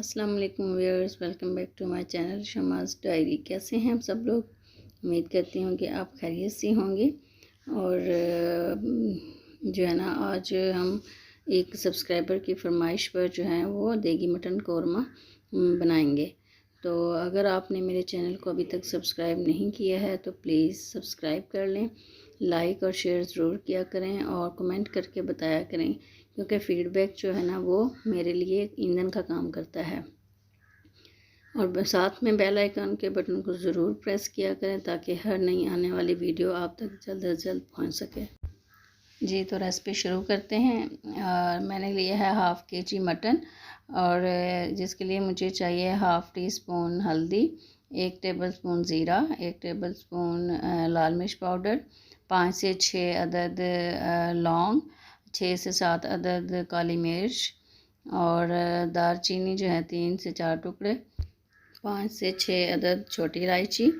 अस्सलाम वालेकुम viewers, welcome back to my channel Shama's diary. कैसे हैं आप सब लोग? उम्मीद करती हूँ कि आप खैरियत से होंगे। और जो है ना, आज हम एक सब्सक्राइबर की फरमाइश पर जो है वो देगी मटन कौरमा बनाएंगे। तो अगर आपने मेरे चैनल को अभी तक सब्सक्राइब नहीं किया है तो प्लीज़ सब्सक्राइब कर लें, लाइक और शेयर ज़रूर किया करें और कमेंट करके बताया करें, क्योंकि फ़ीडबैक जो है ना वो मेरे लिए ईंधन का काम करता है। और साथ में बेल आइकन के बटन को ज़रूर प्रेस किया करें ताकि हर नई आने वाली वीडियो आप तक जल्द से जल्द पहुंच सके। जी, तो रेसिपी शुरू करते हैं। मैंने लिया है हाफ़ केजी मटन, और जिसके लिए मुझे चाहिए हाफ़ टी स्पून हल्दी, 1 टेबलस्पून ज़ीरा, 1 टेबलस्पून लाल मिर्च पाउडर, 5 से 6 अदद लौंग, 6 से 7 अदद काली मिर्च, और दालचीनी जो है 3 से 4 टुकड़े, 5 से 6 अदद छोटी इलायची।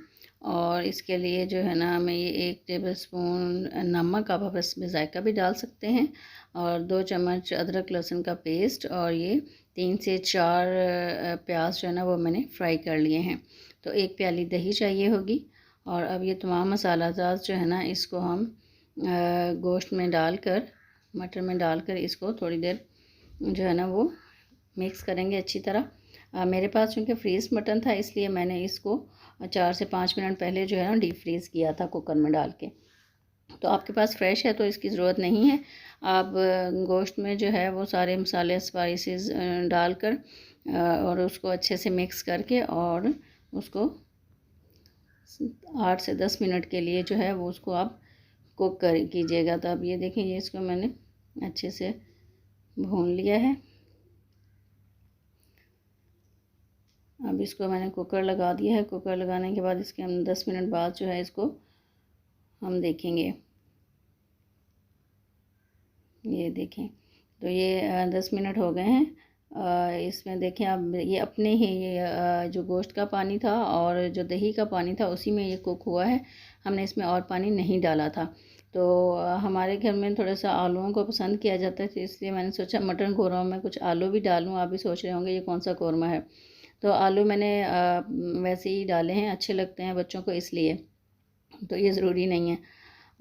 और इसके लिए जो है ना, मैं ये 1 टेबलस्पून नमक, आप इसमें जायका भी डाल सकते हैं, और 2 चम्मच अदरक लहसुन का पेस्ट, और ये 3 से 4 प्याज जो है ना वो मैंने फ्राई कर लिए हैं। तो 1 प्याली दही चाहिए होगी। और अब ये तमाम मसाला जात जो है ना, इसको हम गोश्त में डालकर, मटर में डालकर इसको थोड़ी देर जो है ना वो मिक्स करेंगे अच्छी तरह। मेरे पास चूँकि फ्रीज़ मटन था, इसलिए मैंने इसको 4 से 5 मिनट पहले जो है ना डीप फ्रीज़ किया था कुकर में डाल के। तो आपके पास फ्रेश है तो इसकी ज़रूरत नहीं है। आप गोश्त में जो है वो सारे मसाले स्पाइसेस डालकर और उसको अच्छे से मिक्स करके और उसको 8 से 10 मिनट के लिए जो है वो उसको आप कुक कीजिएगा। तो अब ये देखें, ये इसको मैंने अच्छे से भून लिया है। अब इसको मैंने कुकर लगा दिया है। कुकर लगाने के बाद इसके हम 10 मिनट बाद जो है इसको हम देखेंगे। ये देखें, तो ये 10 मिनट हो गए हैं। इसमें देखें अब ये अपने ही जो गोश्त का पानी था और जो दही का पानी था उसी में ये कुक हुआ है। हमने इसमें और पानी नहीं डाला था। तो हमारे घर में थोड़ा सा आलूओं को पसंद किया जाता है, तो इसलिए मैंने सोचा मटन कौरमा में कुछ आलू भी डालूँ। आप भी सोच रहे होंगे ये कौन सा कौरमा है। तो आलू मैंने वैसे ही डाले हैं, अच्छे लगते हैं बच्चों को इसलिए, तो ये ज़रूरी नहीं है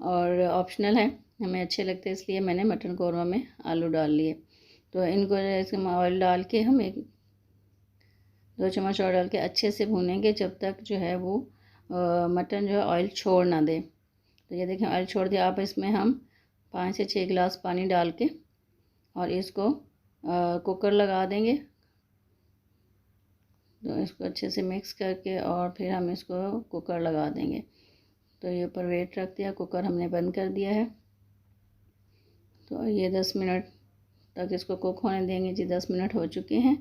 और ऑप्शनल है, हमें अच्छे लगते हैं इसलिए मैंने मटन कौरमा में आलू डाल लिए। तो इनको इसमें ऑयल डाल के हम 2 चम्मच ऑयल डाल के अच्छे से भूनेंगे जब तक जो है वो मटन जो है ऑयल छोड़ ना दे। तो ये देखें, ऑयल छोड़ दिया। अब इसमें हम 5 से 6 गिलास पानी डाल के और इसको कुकर लगा देंगे। तो इसको अच्छे से मिक्स करके और फिर हम इसको कुकर लगा देंगे। तो ये ऊपर वेट रख दिया, कुकर हमने बंद कर दिया है। तो ये 10 मिनट तक इसको कुक होने देंगे। जी 10 मिनट हो चुके हैं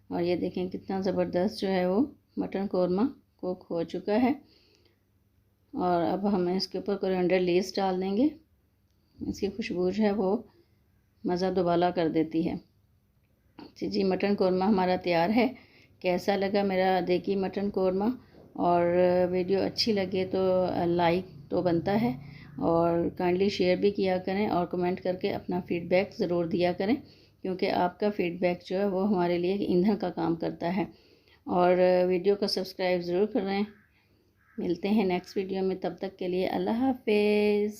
और ये देखें कितना ज़बरदस्त जो है वो मटन कौरमा कुक हो चुका है। और अब हम इसके ऊपर कोरिएंडर लीव्स डाल देंगे। इसकी खुशबू जो है वो मज़ा दुबाला कर देती है। जी मटन कौरमा हमारा तैयार है। कैसा लगा मेरा देगी मटन कौरमा? और वीडियो अच्छी लगे तो लाइक तो बनता है, और काइंडली शेयर भी किया करें और कमेंट करके अपना फ़ीडबैक ज़रूर दिया करें, क्योंकि आपका फ़ीडबैक जो है वो हमारे लिए ईंधन का काम करता है। और वीडियो को सब्सक्राइब ज़रूर करें। मिलते हैं नेक्स्ट वीडियो में, तब तक के लिए अल्लाह हाफ़िज़।